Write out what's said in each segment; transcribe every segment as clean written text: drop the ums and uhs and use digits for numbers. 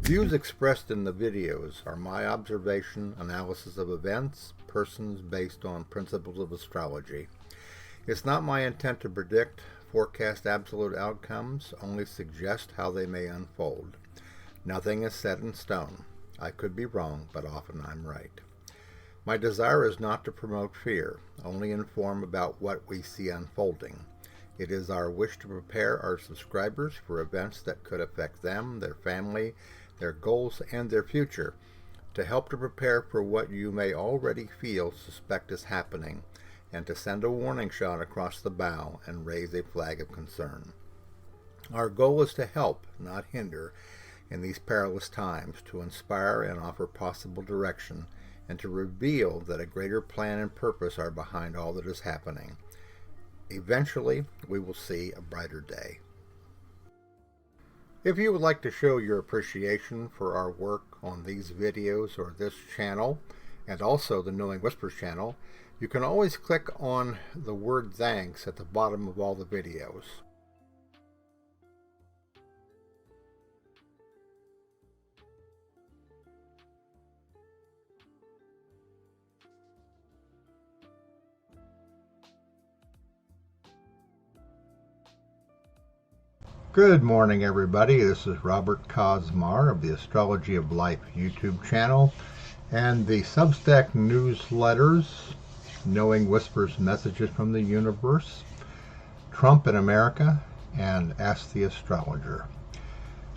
Views expressed in the videos are my observation, analysis of events, persons based on principles of astrology. It's not my intent to predict, forecast absolute outcomes, only suggest how they may unfold. Nothing is set in stone. I could be wrong, but often I'm right. My desire is not to promote fear, only inform about what we see unfolding. It is our wish to prepare our subscribers for events that could affect them, their family, their goals, and their future, to help to prepare for what you may already suspect is happening, and to send a warning shot across the bow and raise a flag of concern. Our goal is to help, not hinder, in these perilous times, to inspire and offer possible direction, and to reveal that a greater plan and purpose are behind all that is happening. Eventually, we will see a brighter day. If you would like to show your appreciation for our work on these videos or this channel, and also the Knowing Whispers channel, you can always click on the word thanks at the bottom of all the videos. Good morning, everybody. This is Robert Cosmar of the Astrology of Life YouTube channel and the Substack newsletters, Knowing Whispers Messages from the Universe, Trump in America, and Ask the Astrologer.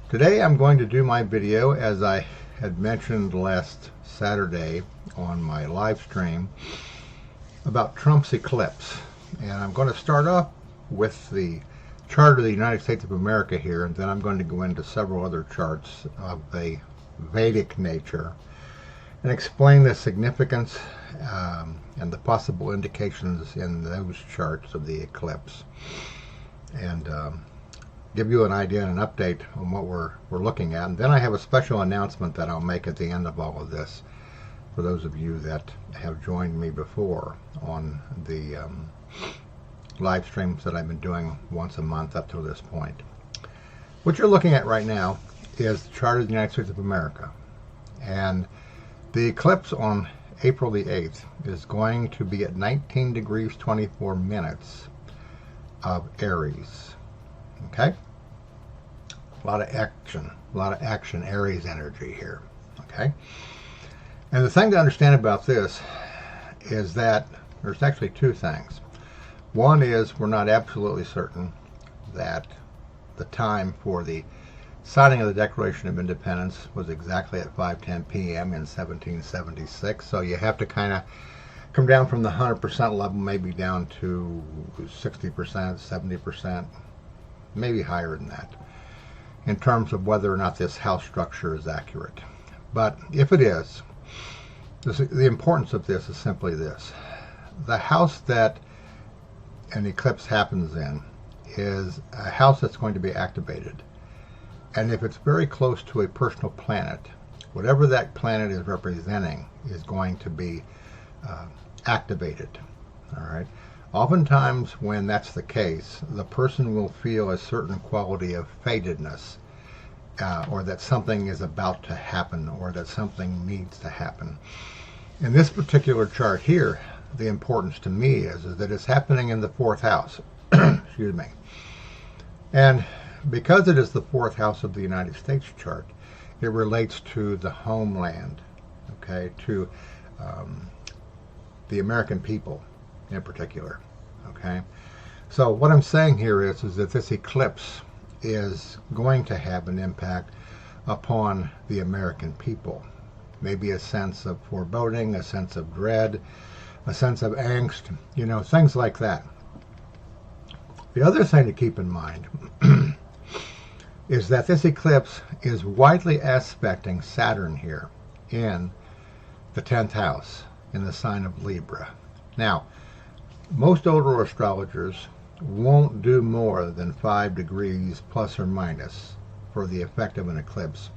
Today I'm going to do my video, as I had mentioned last Saturday on my live stream, about Trump's eclipse. And I'm going to start off with the chart of the United States of America here, and then I'm going to go into several other charts of a Vedic nature and explain the significance and the possible indications in those charts of the eclipse, and give you an idea and an update on what we're looking at. And then I have a special announcement that I'll make at the end of all of this for those of you that have joined me before on the live streams that I've been doing once a month up to this point. What you're looking at right now is the chart of the United States of America, and the eclipse on April the 8th is going to be at 19 degrees 24 minutes of Aries. Okay, a lot of action, Aries energy here. Okay, and the thing to understand about this is that there's actually two things. One is we're not absolutely certain that the time for the signing of the Declaration of Independence was exactly at 5:10 p.m. in 1776. So you have to kind of come down from the 100% level, maybe down to 60%, 70%, maybe higher than that, in terms of whether or not this house structure is accurate. But if it is, the importance of this is simply this. The house that an eclipse happens in is a house that's going to be activated, and if it's very close to a personal planet, whatever that planet is representing is going to be activated. All right, oftentimes when that's the case, the person will feel a certain quality of fatedness, or that something is about to happen, or that something needs to happen. In this particular chart here, the importance to me is that it's happening in the fourth house. Excuse me. And because it is the fourth house of the United States chart, it relates to the homeland, okay, to the American people in particular. Okay, so what I'm saying here is that this eclipse is going to have an impact upon the American people. Maybe a sense of foreboding, a sense of dread, a sense of angst, things like that. The other thing to keep in mind is that this eclipse is widely aspecting Saturn here in the 10th house, in the sign of Libra. Now, most older astrologers won't do more than 5 degrees plus or minus for the effect of an eclipse.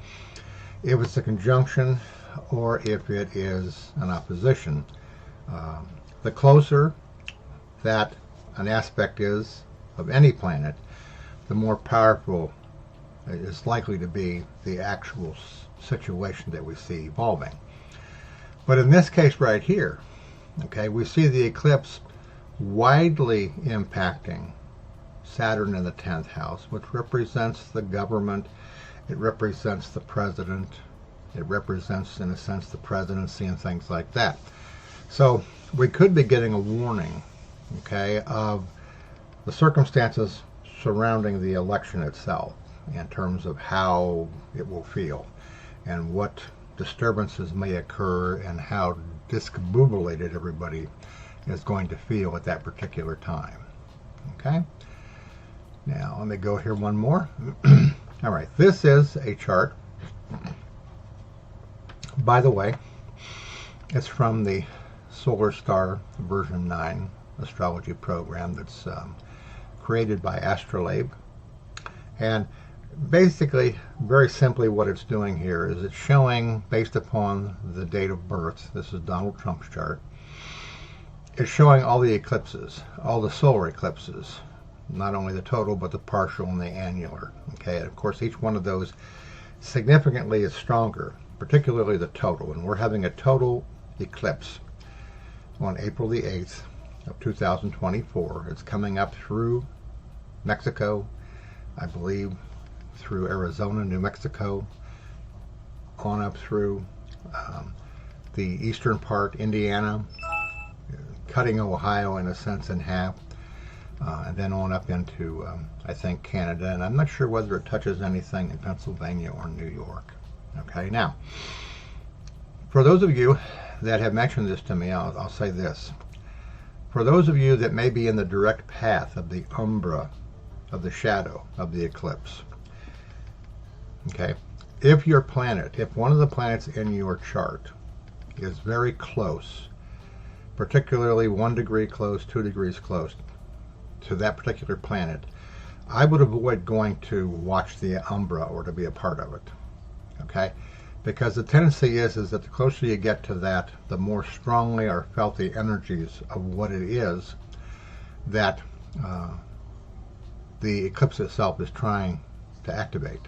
If it's a conjunction or if it is an opposition, the closer that an aspect is of any planet, the more powerful is likely to be the actual situation that we see evolving. But in this case right here, okay, we see the eclipse widely impacting Saturn in the 10th house, which represents the government. It represents the president. It represents, in a sense, the presidency and things like that. So we could be getting a warning, okay, of the circumstances surrounding the election itself in terms of how it will feel and what disturbances may occur and how discombobulated everybody is going to feel at that particular time. Okay? Now, let me go here one more. All right, this is a chart. By the way, it's from the Solar Star version 9 astrology program that's created by Astrolabe. And basically, very simply, what it's doing here is it's showing, based upon the date of birth, this is Donald Trump's chart, it's showing all the eclipses, all the solar eclipses, not only the total, but the partial and the annular. Okay, and of course, each one of those significantly is stronger, particularly the total. And we're having a total eclipse on April the 8th of 2024. It's coming up through Mexico, I believe, through Arizona, New Mexico, on up through the eastern part, Indiana, cutting Ohio in a sense in half, and then on up into, I think, Canada. And I'm not sure whether it touches anything in Pennsylvania or New York. Okay, now, for those of you that have mentioned this to me, I'll say this. For those of you that may be in the direct path of the umbra, of the shadow of the eclipse, okay, if your planet, if one of the planets in your chart is very close, particularly 1 degree close, 2 degrees close to that particular planet, I would avoid going to watch the umbra or to be a part of it. Okay, because the tendency is that the closer you get to that, the more strongly are felt the energies of what it is that the eclipse itself is trying to activate.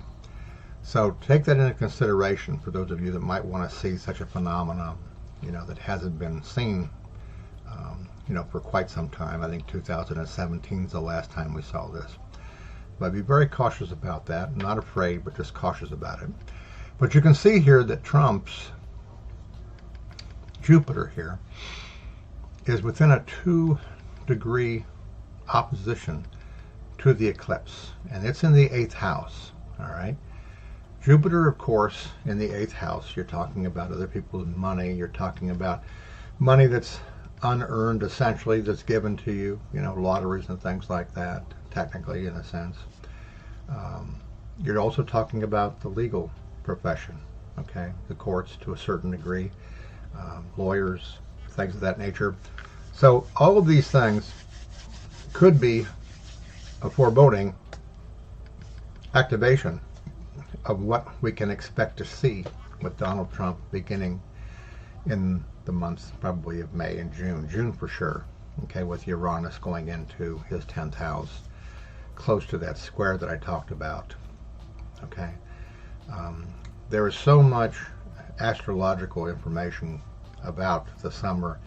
So take that into consideration for those of you that might want to see such a phenomenon, you know, that hasn't been seen, you know, for quite some time. I think 2017 is the last time we saw this. But be very cautious about that. Not afraid, but just cautious about it. But you can see here that Trump's Jupiter here is within a 2-degree opposition to the eclipse, and it's in the 8th house. All right, Jupiter, of course, in the 8th house, you're talking about other people's money. You're talking about money that's unearned, essentially, that's given to you, you know, lotteries and things like that, technically, in a sense. You're also talking about the legal profession, okay, the courts to a certain degree, lawyers, things of that nature. So all of these things could be a foreboding activation of what we can expect to see with Donald Trump beginning in the months probably of May and June for sure, okay, with Uranus going into his 10th house, close to that square that I talked about, okay. There is so much astrological information about the summer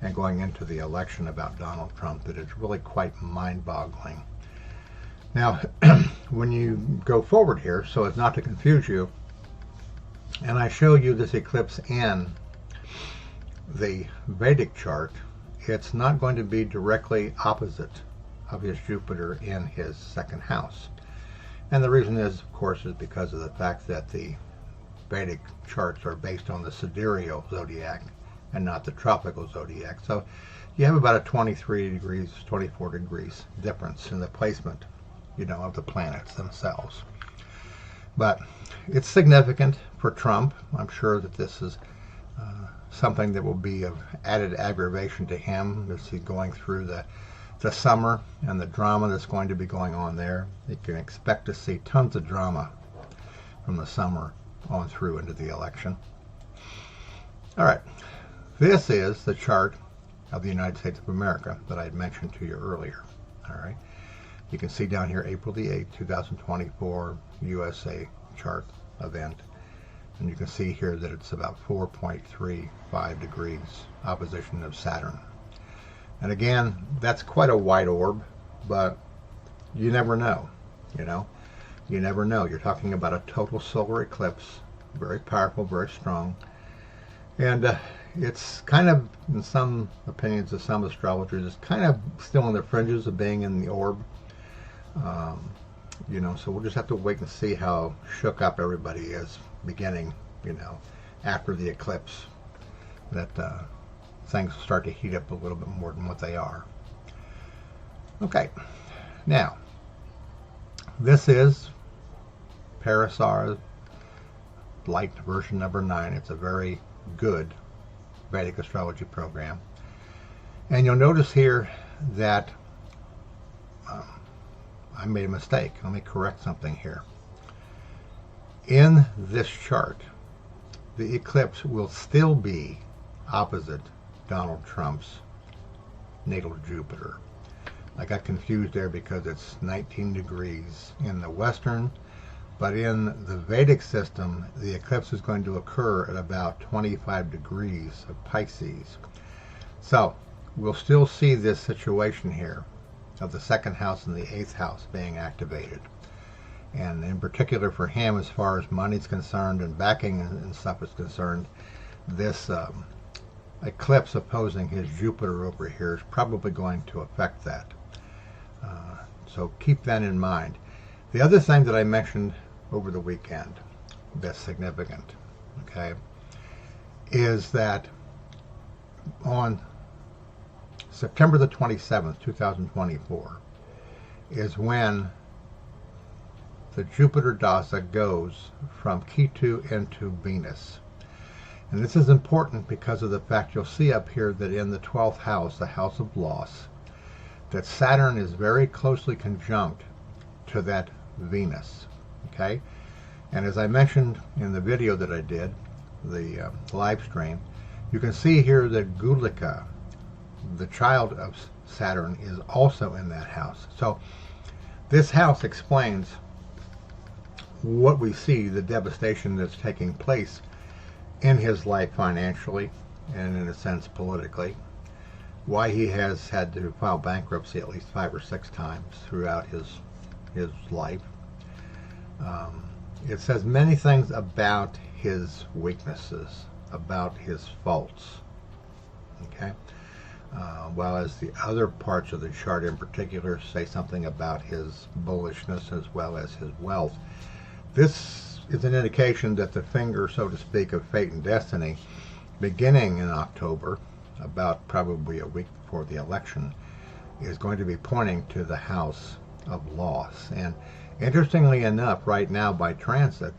and going into the election about Donald Trump that it's really quite mind-boggling. Now, when you go forward here, so as not to confuse you, and I show you this eclipse in the Vedic chart, it's not going to be directly opposite of his Jupiter in his 2nd house. And the reason is, of course, is because of the fact that the Vedic charts are based on the sidereal zodiac and not the tropical zodiac. So you have about a 23 degrees, 24 degrees difference in the placement, you know, of the planets themselves. But it's significant for Trump. I'm sure that this is something that will be of added aggravation to him as he's going through the summer and the drama that's going to be going on there. You can expect to see tons of drama from the summer on through into the election. All right, this is the chart of the United States of America that I had mentioned to you earlier. All right, You can see down here April the 8th, 2024 USA chart event. And you can see here that it's about 4.35 degrees opposition of Saturn. And again, that's quite a white orb, but you never know, you know. You never know. You're talking about a total solar eclipse, very powerful, very strong. And it's kind of, in some opinions of some astrologers, it's kind of still on the fringes of being in the orb. You know, so we'll just have to wait and see how shook up everybody is beginning, you know, after the eclipse, that things will start to heat up a little bit more than what they are. Okay, now, this is Parasar Light version number 9. It's a very good Vedic astrology program. And you'll notice here that I made a mistake. Let me correct something here. In this chart, the eclipse will still be opposite Donald Trump's natal Jupiter. I got confused there because it's 19 degrees in the western, but in the Vedic system, the eclipse is going to occur at about 25 degrees of Pisces. So we'll still see this situation here of the second house and the 8th house being activated. And in particular for him, as far as money's concerned and backing and stuff is concerned, this eclipse opposing his Jupiter over here is probably going to affect that. So keep that in mind. The other thing that I mentioned over the weekend that's significant, okay, is that on September the 27th, 2024, is when the Jupiter Dasa goes from Ketu into Venus. And this is important because of the fact you'll see up here that in the 12th house, the house of loss, that Saturn is very closely conjunct to that Venus. Okay? And as I mentioned in the video that I did, the live stream, you can see here that Gulika, the child of Saturn, is also in that house. So this house explains what we see, the devastation that's taking place in his life financially and in a sense politically, why he has had to file bankruptcy at least 5 or 6 times throughout his life. It says many things about his weaknesses, about his faults, okay? While as the other parts of the chart in particular say something about his bullishness as well as his wealth. This is an indication that the finger, so to speak, of fate and destiny, beginning in October, about probably a week before the election, is going to be pointing to the house of loss. And interestingly enough, right now by transit,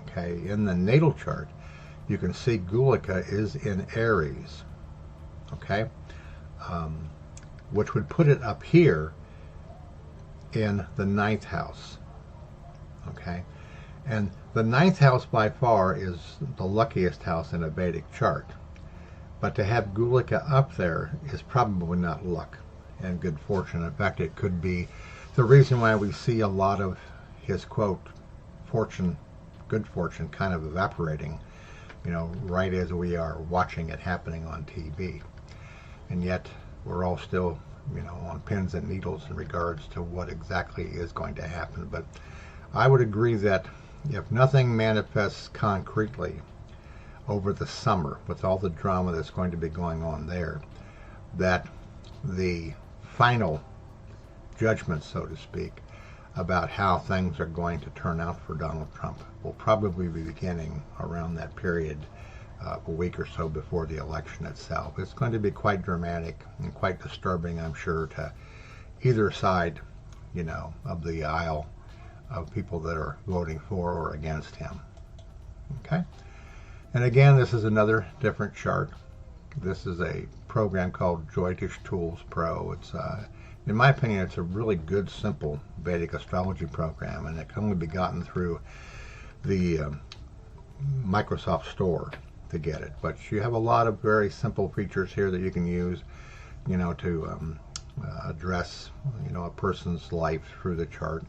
okay, in the natal chart, you can see Gulika is in Aries, okay, which would put it up here in the 9th house, okay. And the 9th house by far is the luckiest house in a Vedic chart. But to have Gulika up there is probably not luck and good fortune. In fact, it could be the reason why we see a lot of his, quote, fortune, good fortune, kind of evaporating, you know, right as we are watching it happening on TV. And yet we're all still, you know, on pins and needles in regards to what exactly is going to happen. But I would agree that if nothing manifests concretely over the summer with all the drama that's going to be going on there, that the final judgment, so to speak, about how things are going to turn out for Donald Trump will probably be beginning around that period, a week or so before the election itself. It's going to be quite dramatic and quite disturbing, I'm sure, to either side, you know, of the aisle of people that are voting for or against him. Okay? And again, this is another different chart. This is a program called Jyotish Tools Pro. It's, in my opinion, it's a really good, simple Vedic astrology program, and it can only be gotten through the Microsoft Store to get it. But you have a lot of very simple features here that you can use, you know, to address, a person's life through the chart.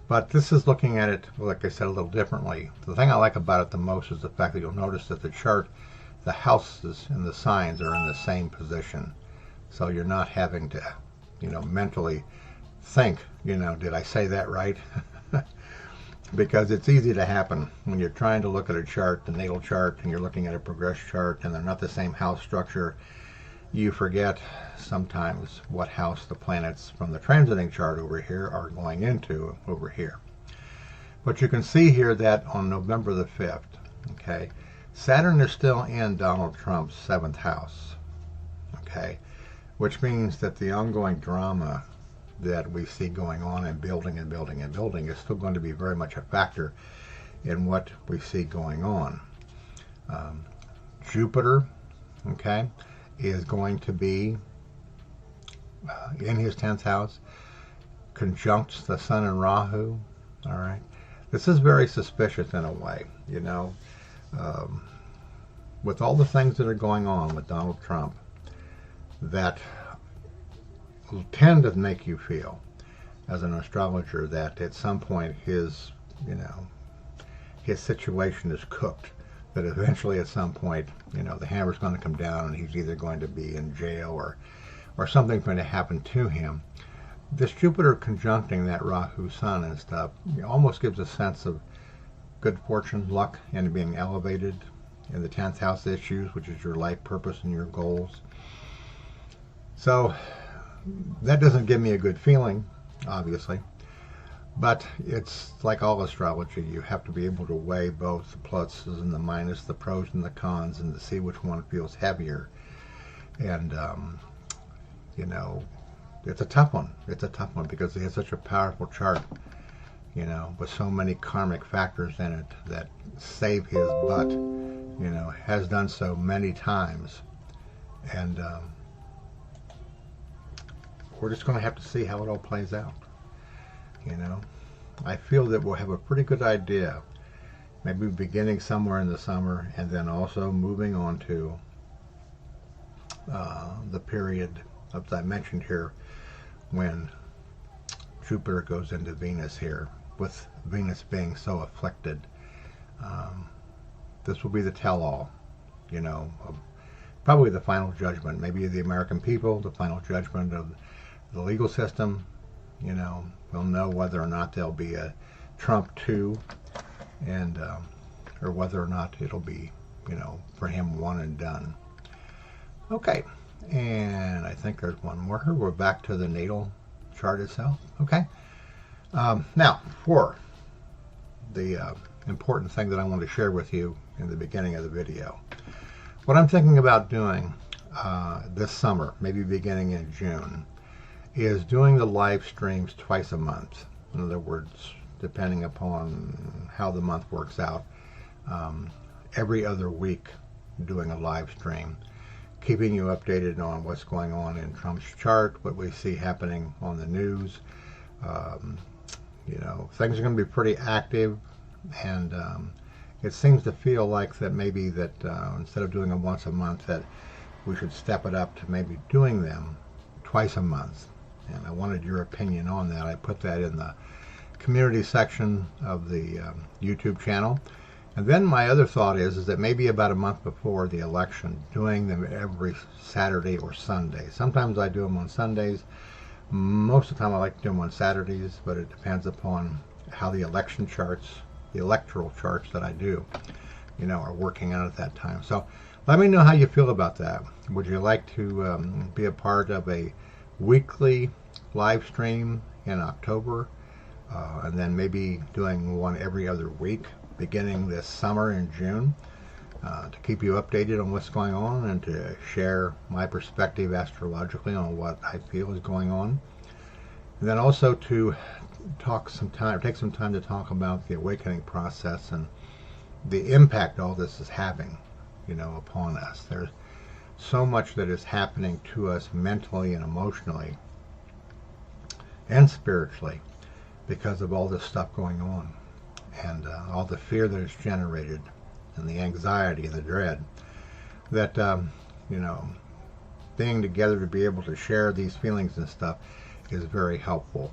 But this is looking at it, like I said, a little differently. The thing I like about it the most is the fact that you'll notice that the chart, the houses and the signs are in the same position. So you're not having to, mentally think, did I say that right? Because it's easy to happen when you're trying to look at a chart, the natal chart, and you're looking at a progress chart, and they're not the same house structure. You forget sometimes what house the planets from the transiting chart over here are going into over here. But you can see here that on November the 5th, okay, Saturn is still in Donald Trump's 7th house, okay, which means that the ongoing drama that we see going on and building and building and building is still going to be very much a factor in what we see going on. Jupiter, okay, is going to be in his 10th house, conjuncts the Sun and Rahu. All right, this is very suspicious in a way, with all the things that are going on with Donald Trump that will tend to make you feel, as an astrologer, that at some point his situation is cooked. That eventually at some point, the hammer's going to come down and he's either going to be in jail or something's going to happen to him. This Jupiter conjuncting that Rahu Sun and stuff almost gives a sense of good fortune, luck, and being elevated in the 10th house issues, which is your life purpose and your goals. So that doesn't give me a good feeling, obviously. But it's like all astrology. You have to be able to weigh both the pluses and the minuses, the pros and the cons, and to see which one feels heavier. And, it's a tough one. It's a tough one because he has such a powerful chart, with so many karmic factors in it that save his butt, has done so many times. And we're just going to have to see how it all plays out. I feel that we'll have a pretty good idea, maybe beginning somewhere in the summer and then also moving on to the period, as I mentioned here, when Jupiter goes into Venus here, with Venus being so afflicted. This will be the tell-all, of probably the final judgment, maybe the American people, the final judgment of the legal system. We'll know whether or not there'll be a Trump 2, and or whether or not it'll be, for him one and done. Okay, and I think there's one more here. We're back to the natal chart itself. Okay, now for the important thing that I want to share with you in the beginning of the video. What I'm thinking about doing this summer, maybe beginning in June, is doing the live streams twice a month. In other words, depending upon how the month works out, every other week doing a live stream, keeping you updated on what's going on in Trump's chart, what we see happening on the news. Things are going to be pretty active, and it seems to feel like that maybe that instead of doing them once a month, that we should step it up to maybe doing them twice a month. And I wanted your opinion on that. I put that in the community section of the YouTube channel. And then my other thought is that maybe about a month before the election, doing them every Saturday or Sunday. Sometimes I do them on Sundays. Most of the time I like to do them on Saturdays, but it depends upon how the election charts, the electoral charts that I do, are working out at that time. So let me know how you feel about that. Would you like to be a part of a weekly live stream in October, and then maybe doing one every other week beginning this summer in June, to keep you updated on what's going on and to share my perspective astrologically on what I feel is going on, and then also to take some time to talk about the awakening process and the impact all this is having, upon us. There's so much that is happening to us mentally and emotionally and spiritually because of all this stuff going on, and all the fear that is generated and the anxiety and the dread that being together to be able to share these feelings and stuff is very helpful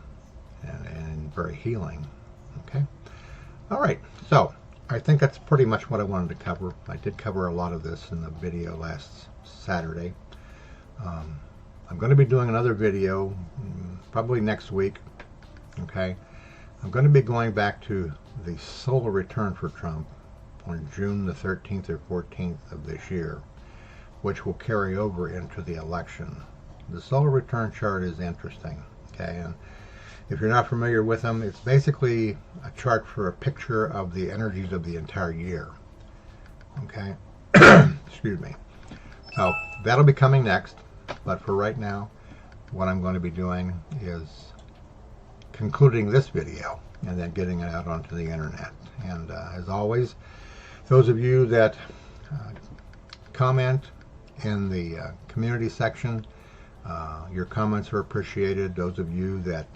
and very healing. Okay. All right. So I think that's pretty much what I wanted to cover. I did cover a lot of this in the video last Saturday. I'm going to be doing another video probably next week. Okay. I'm going to be going back to the solar return for Trump on June the 13th or 14th of this year, which will carry over into the election. The solar return chart is interesting. Okay. And if you're not familiar with them, it's basically a chart for a picture of the energies of the entire year. Okay. Excuse me. So that'll be coming next. But for right now, what I'm going to be doing is concluding this video and then getting it out onto the internet. And as always, those of you that comment in the community section, your comments are appreciated. Those of you that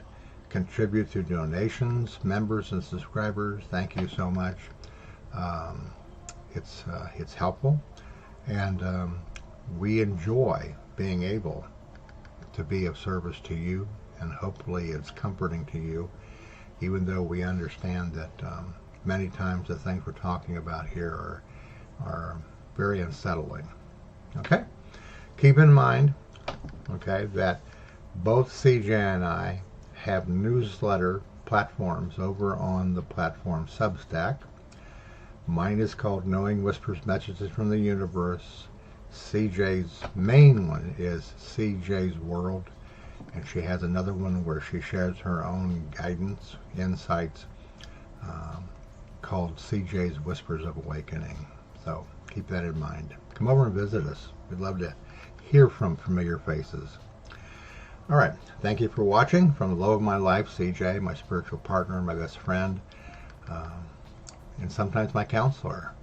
contribute through donations, members and subscribers, thank you so much. It's helpful, and we enjoy being able to be of service to you, and hopefully it's comforting to you, even though we understand that many times the things we're talking about here are very unsettling. Okay? Keep in mind, okay, that both CJ and I have newsletter platforms over on the platform Substack. Mine is called Knowing Whispers Messages from the Universe. CJ's main one is CJ's World, and she has another one where she shares her own guidance, insights, called CJ's Whispers of Awakening. So keep that in mind. Come over and visit us. We'd love to hear from familiar faces. All right. Thank you for watching. From the love of my life, CJ, my spiritual partner, my best friend, and sometimes my counselor.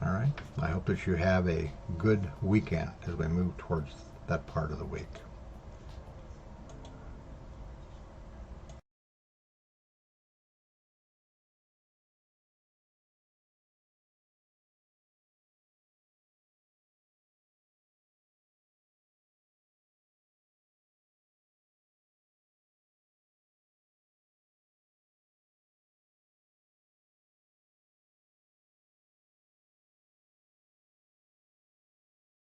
All right. I hope that you have a good weekend as we move towards that part of the week.